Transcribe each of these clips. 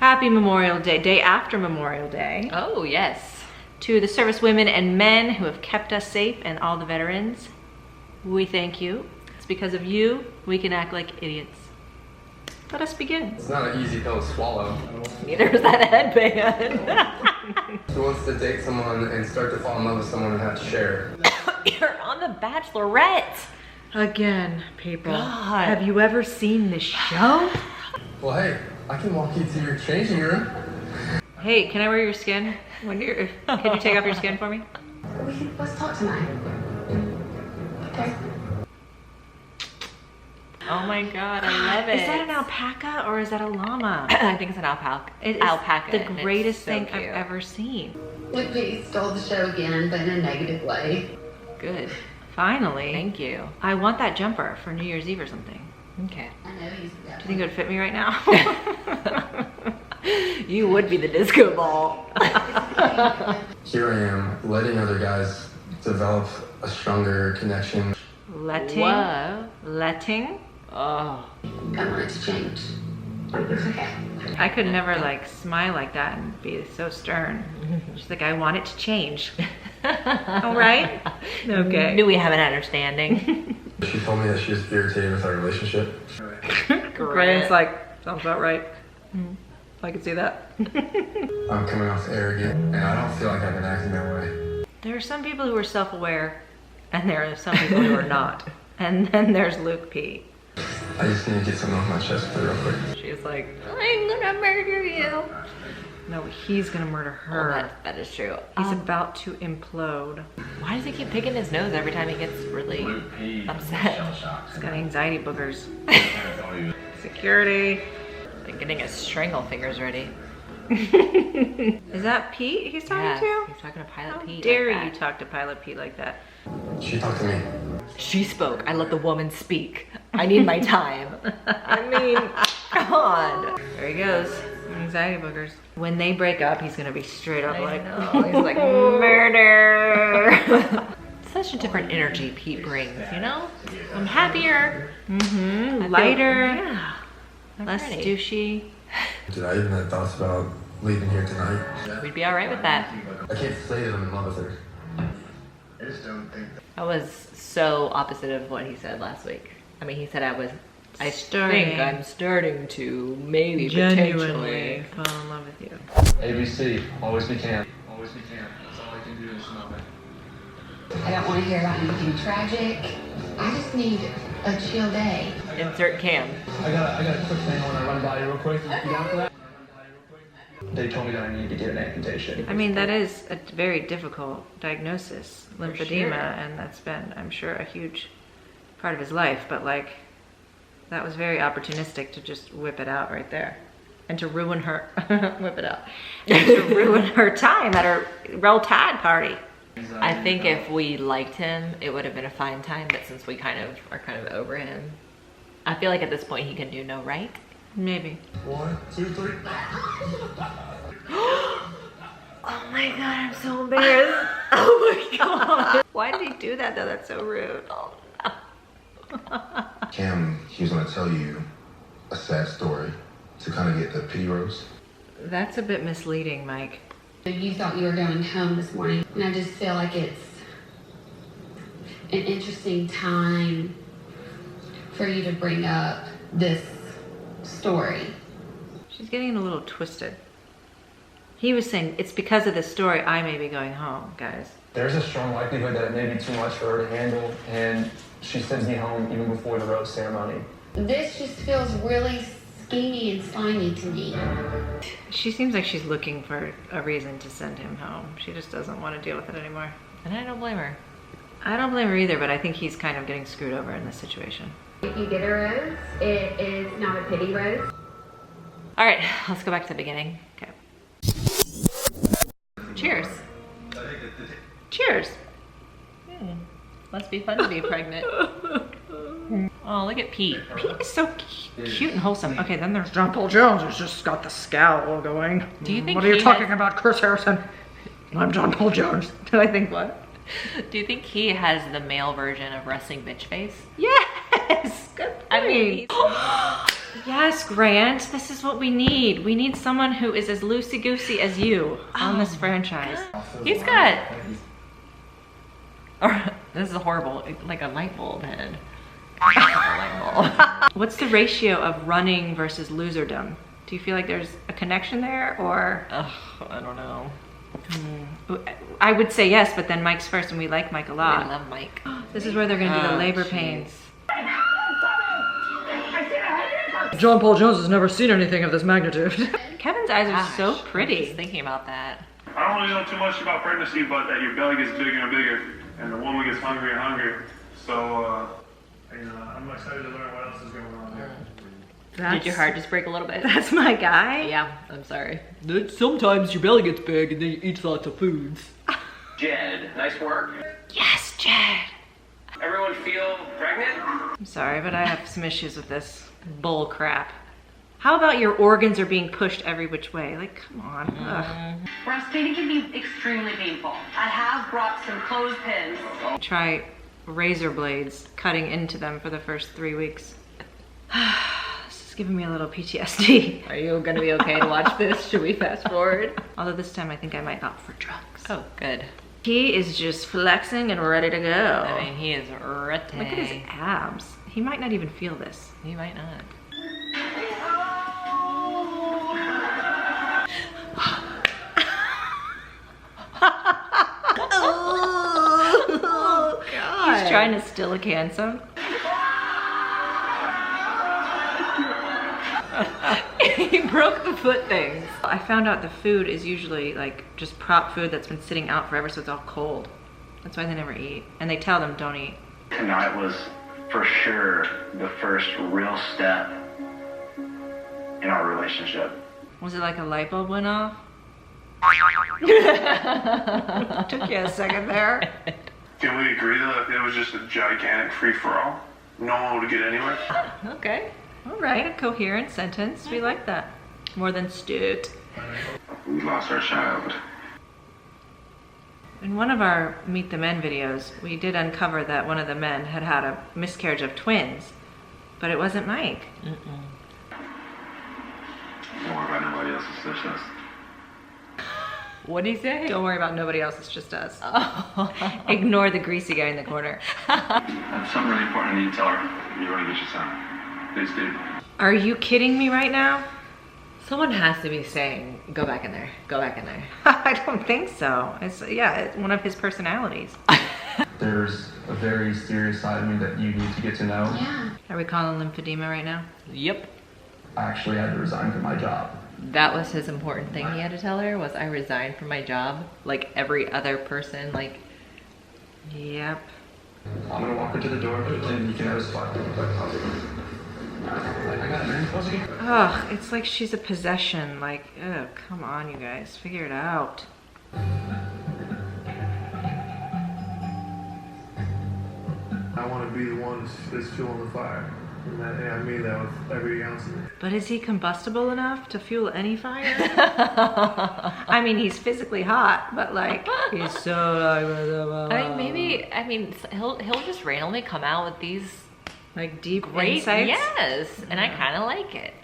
Happy Memorial Day, day after Memorial Day. Oh, yes. To the service women and men who have kept us safe and all the veterans, we thank you. It's because of you we can act like idiots. Let us begin. It's not an easy pill to swallow. Neither is that headband. Who wants to date someone and start to fall in love with someone and have to share? You're on the Bachelorette. Again, people. God. Have you ever seen this show? Well, hey, I can walk you to your changing room. Hey, can I wear your skin? Can you take off your skin for me? Let's talk tonight. Okay. Oh my God, I love it. Is that an alpaca or is that a llama? I think it's an alpaca. It is alpaca. the greatest thing so I've cute. ever seen. Whit stole the show again, but in a negative way. Good. Finally. Thank you. I want that jumper for New Year's Eve or something. Okay. I know he's Do you think it would fit me right now? You would be the disco ball. Here I am, letting other guys develop a stronger connection. Letting? Whoa. Letting? Oh. I want it to change. It's okay. I could never like smile like that and be so stern. She's like, I want it to change. All right? Okay. Do we have an understanding? She told me that she was irritated with our relationship. Grant's like, sounds about right. I can see that. I'm coming off arrogant, and I don't feel like I've been acting that way. There are some people who are self-aware, and there are some people who are not. And then there's Luke P. I just need to get something off my chest real quick. She's like, I'm gonna murder you. No, he's gonna murder her. That is true. He's about to implode. Why does he keep picking his nose every time he gets really upset? He's got anxiety boogers. Security. Like getting his strangle fingers ready. Is that Pete he's talking Yes, to? he's talking to Pilot How Pete. dare like you that. talk to Pilot Pete like that? She talked to me. She spoke. I let the woman speak. I need my time. I mean, come on. There he goes. Anxiety boogers. When they break up, he's gonna be straight up like, He's like, murder. Such a different energy Pete brings, you know? I'm happier. lighter, Yeah. I'm less ready. douchey. Did I even have thoughts about leaving here tonight? We'd be all right with that. I can't say that I'm in love with her. I was so opposite of what he said last week. I mean, he said I Starting. think I'm starting to maybe Genuinely potentially. fall in love with you. ABC, always be can. Always be can. That's all I can do in this moment. I don't want to hear about anything tragic. I just need a chill day. Insert cam. I got a quick thing I want to run by you real quick. You down for that? They told me that I need to get an amputation. I mean, that is a very difficult diagnosis, lymphedema, sure. and that's been, I'm sure, a huge part of his life, but like, that was very opportunistic to just whip it out right there. And to ruin her, whip it out, and to ruin her time at her roll tide party. I think if we liked him, it would have been a fine time, but since we are kind of over him, I feel like at this point he can do no right. Maybe. 1, 2, 3. Oh my God, I'm so embarrassed. Oh my God. Why did he do that though? That's so rude. Oh no. Cam, he was gonna tell you a sad story to kind of get the pity rose. That's a bit misleading, Mike. You thought you were going home this morning, and I just feel like it's an interesting time for you to bring up this story. She's getting a little twisted. He was saying, it's because of this story I may be going home, guys. There's a strong likelihood that it may be too much for her to handle, and she sends me home even before the rose ceremony. This just feels really schemy and slimy to me. She seems like she's looking for a reason to send him home. She just doesn't want to deal with it anymore. And I don't blame her. I don't blame her either, but I think he's kind of getting screwed over in this situation. If you get a rose, it is not a pity rose. All right, let's go back to the beginning. Okay. Cheers. Cheers. Must be fun to be pregnant. Oh, look at Pete. Pete is so cute and wholesome. Okay, then there's John Paul Jones, who's just got the scowl going. Do you think What are you he talking has- about, Chris Harrison? I'm John Paul Jones. Did I think what? Do you think he has the male version of resting bitch face? Yes. Good I mean, point. Yes, Grant, this is what we need. We need someone who is as loosey-goosey as you on this franchise. He's got... Or, this is horrible, like a light bulb head. A light bulb. What's the ratio of running versus loserdom? Do you feel like there's a connection there, or? I don't know. I would say yes, but then Mike's first, and we like Mike a lot. I love Mike. This is where they're gonna do the labor pains. John Paul Jones has never seen anything of this magnitude. Kevin's eyes are so I was pretty. just thinking about that. I don't really know too much about pregnancy, but that your belly gets bigger and bigger, and the woman gets hungrier and hungrier. So, I'm excited to learn what else is going on there. Did your heart just break a little bit? That's my guy. Yeah, I'm sorry. Sometimes your belly gets big and then you eat lots of foods. Jed, nice work. Yes, Jed. Everyone feel pregnant? I'm sorry, but I have some issues with this bull crap. How about your organs are being pushed every which way? Like, come on. Ugh. Breastfeeding can be extremely painful. I have brought some clothespins. Try razor blades cutting into them for the first 3 weeks. This is giving me a little PTSD. Are you gonna be okay to watch this? Should we fast forward? Although this time I think I might opt for drugs. Oh, good. He is just flexing and ready to go. I mean, he is ready. Look at his abs. He might not even feel this. He might not. Oh, God. He's trying to still a cancer. He broke the foot things. I found out the food is usually like just prop food that's been sitting out forever, so it's all cold. That's why they never eat. And they tell them don't eat. Tonight was for sure the first real step in our relationship. Was it like a light bulb went off? Took you a second there. Can we agree that it was just a gigantic free-for-all? No one would get anywhere? Okay. All right, a coherent sentence. We like that. More than stewed. We lost our child. In one of our Meet the Men videos, we did uncover that one of the men had had a miscarriage of twins, but it wasn't Mike. Don't worry about nobody else, it's just us. What'd he say? Don't worry about nobody else, it's just us. Ignore the greasy guy in the corner. I have something really important I need to tell her. You want to get your son? Please do. Are you kidding me right now? Someone has to be saying, go back in there, go back in there. I don't think so. It's one of his personalities. There's a very serious side of me that you need to get to know. Yeah. Are we calling lymphedema right now? Yep. I actually had to resign from my job. That was his important thing he had to tell her, was I resigned from my job. Like every other person, like... Yep. I'm gonna walk her to the door and you can have a spot. I got it, man. Close again. Ugh, it's like she's a possession. Like, ugh, come on, you guys. Figure it out. I want to be the one that's fueling the fire. And I mean that with every ounce of it. But is he combustible enough to fuel any fire? I mean, he's physically hot, but like, he's so he'll just randomly come out with these like deep great insights. Yes, and I kind of like it.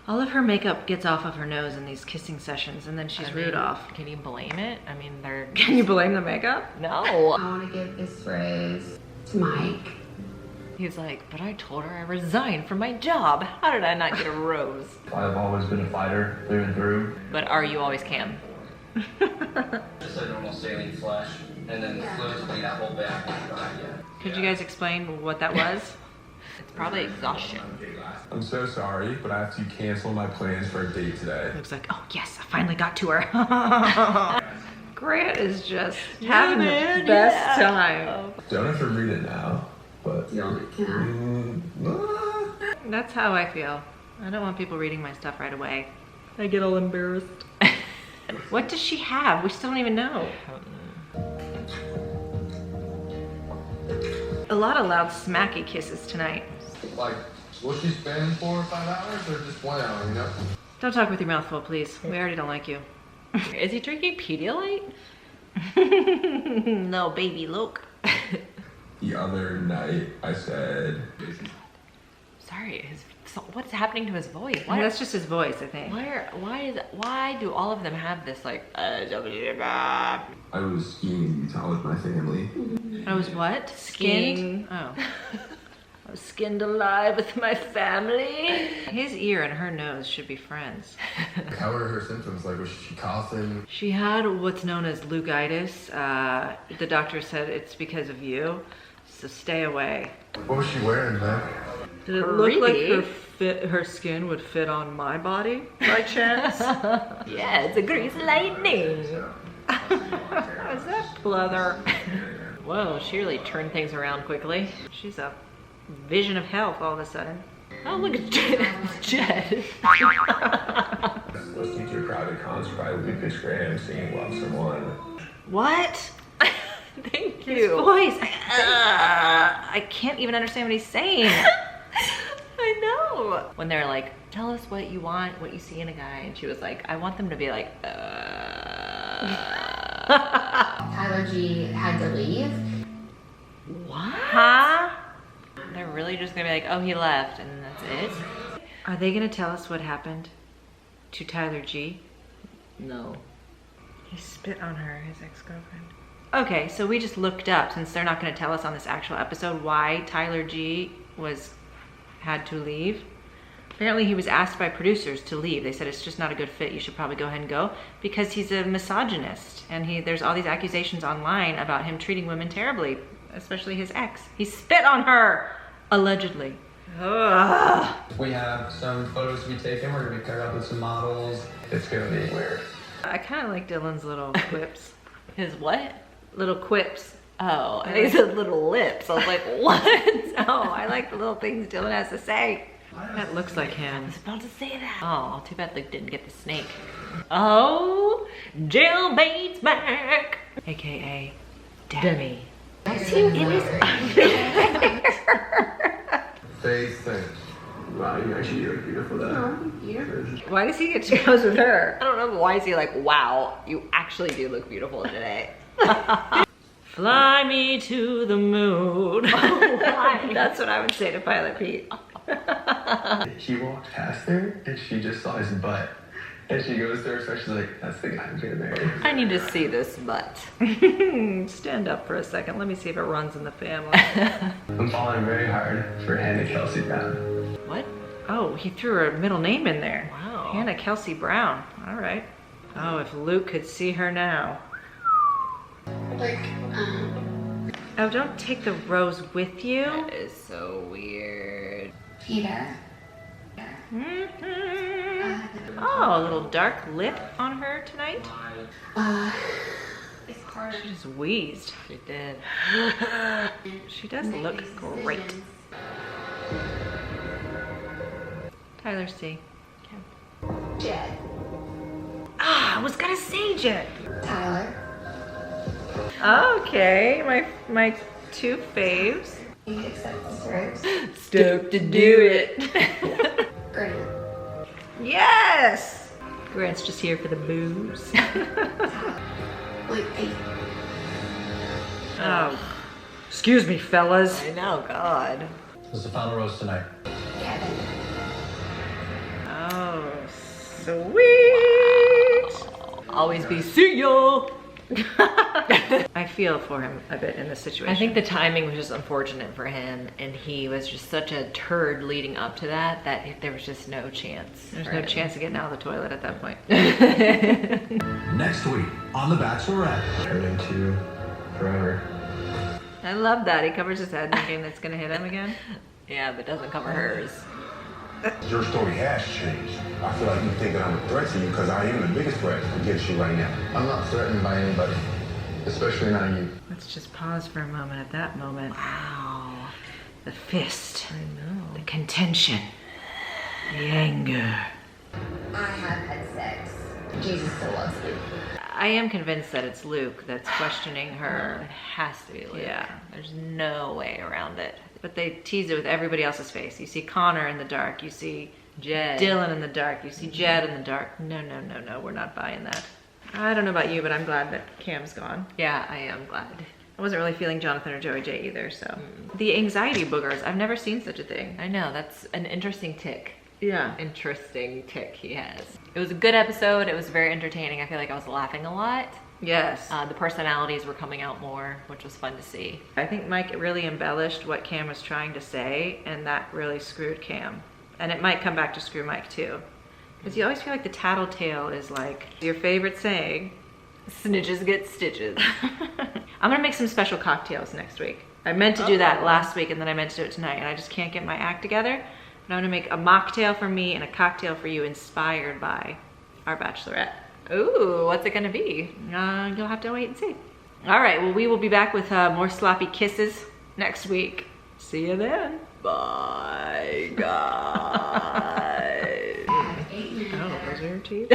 All of her makeup gets off of her nose in these kissing sessions, and then she's Rudolph. Can you blame it? I mean, they're... Can you blame the makeup? No. I want to give this rose to Mike. He's like, but I told her I resigned from my job. How did I not get a rose? I've always been a fighter through and through. But are you always Cam? Just like normal saline flush, and then slowly that whole back is dry. Could you guys explain what that was? It's probably exhaustion. I'm so sorry, but I have to cancel my plans for a date today. Looks like, oh yes, I finally got to her. Grant is just having the best time. Don't have to read it now, but... That's how I feel. I don't want people reading my stuff right away. I get all embarrassed. What does she have? We still don't even know. A lot of loud smacky kisses tonight. Like, will she spend 4 or 5 hours or just 1 hour, you know? Don't talk with your mouth full, please. We already don't like you. Is he drinking Pedialyte? No, baby, look. The other night, I said... Sorry, his what's happening to his voice? Well, that's just his voice, I think. Why do all of them have this like? I was skiing in Utah with my family. I was what? Skinned? Oh. I was skinned alive with my family. His ear and her nose should be friends. How were her symptoms? Like, was she coughing? She had what's known as leukitis. The doctor said it's because of you, so stay away. What was she wearing, man? Did it look like her skin would fit on my body by chance? Yeah, it's a grease lightning. Is that pleather? Whoa, she really turned things around quickly. She's a vision of health all of a sudden. Oh, look at Jed. Listening to your private cons by Lucas Graham singing Love Someone. What? Thank His you. voice. I can't even understand what he's saying. I know. When they're like, tell us what you want, what you see in a guy. And she was like, I want them to be like, Tyler G had to leave. What? Huh? They're really just gonna be like, oh, he left, and that's it? Are they gonna tell us what happened to Tyler G? No. He spit on her, his ex-girlfriend. Okay, so we just looked up, since they're not gonna tell us on this actual episode, why Tyler G had to leave. Apparently he was asked by producers to leave. They said it's just not a good fit, you should probably go ahead and go, because he's a misogynist, and there's all these accusations online about him treating women terribly, especially his ex. He spit on her, allegedly. Ugh. We have some photos to be taken. We're gonna be paired up with some models. It's gonna be weird. I kind of like Dylan's little quips. His what? Little quips. Oh, I think he said little lips. I was like, what? No, I like the little things Dylan has to say. That looks like him. I was about to say that. Oh, too bad Luke didn't get the snake. Oh, jailbait's back. AKA Demi. What's he in his underwear? Face thing. Wow, you actually look beautiful though. Why does he get to pose with her? I don't know, but why is he like, wow, you actually do look beautiful today. Fly me to the moon. Why? That's what I would say to Pilot Pete. He walked past her and she just saw his butt. And she goes to her, so she's like, that's the guy I'm gonna marry. I need to see this butt. Stand up for a second. Let me see if it runs in the family. I'm falling very hard for Hannah Kelsey Brown. What? Oh, he threw her middle name in there. Wow. Hannah Kelsey Brown. All right. Oh, if Luke could see her now. Like, Oh, don't take the rose with you. That is so weird. Peter. Oh, a little dark lip on her tonight. It's hard. She just wheezed. She did. She does look great. Tyler C. Jed. Ah, I was gonna say Jed. Tyler. Okay, my two faves. You accept this rose. Stoked to do it. Great. Yes! Grant's just here for the booze. Wait, hey. Oh. Excuse me, fellas. I know, God. This is the final rose tonight. Kevin. Oh, sweet. Always be see ya. I feel for him a bit in this situation. I think the timing was just unfortunate for him, and he was just such a turd leading up to that there was just no chance. There's no chance of getting out of the toilet at that point. Next week on The Bachelorette. Turn into forever. I love that. He covers his head thinking it's gonna hit him again. Yeah, but doesn't cover hers. Your story has changed. I feel like you think that I'm a threat to you because I am the biggest threat against you right now. I'm not threatened by anybody, especially not you. Let's just pause for a moment at that moment. Wow. The fist. I know. The contention. The anger. I have had sex. Jesus still loves me. I am convinced that it's Luke that's questioning her. It has to be Luke. Yeah. There's no way around it. But they tease it with everybody else's face. You see Connor in the dark. You see Jed. Dylan in the dark. You see Jed in the dark. No, no, no, no. We're not buying that. I don't know about you, but I'm glad that Cam's gone. Yeah, I am glad. I wasn't really feeling Jonathan or Joey J either, so. The anxiety boogers, I've never seen such a thing. I know, that's an interesting tick. Yeah. Interesting tick he has. It was a good episode. It was very entertaining. I feel like I was laughing a lot. Yes. The personalities were coming out more, which was fun to see. I think Mike really embellished what Cam was trying to say, and that really screwed Cam. And it might come back to screw Mike too. Because you always feel like the tattletale is like your favorite saying. Snitches get stitches. I'm gonna make some special cocktails next week. I meant to do that last week and then I meant to do it tonight and I just can't get my act together. And I'm gonna make a mocktail for me and a cocktail for you inspired by our Bachelorette. Ooh, what's it gonna be? You'll have to wait and see. All right, well, we will be back with more sloppy kisses next week. See you then. Bye, guys. I don't know, was there a teeth?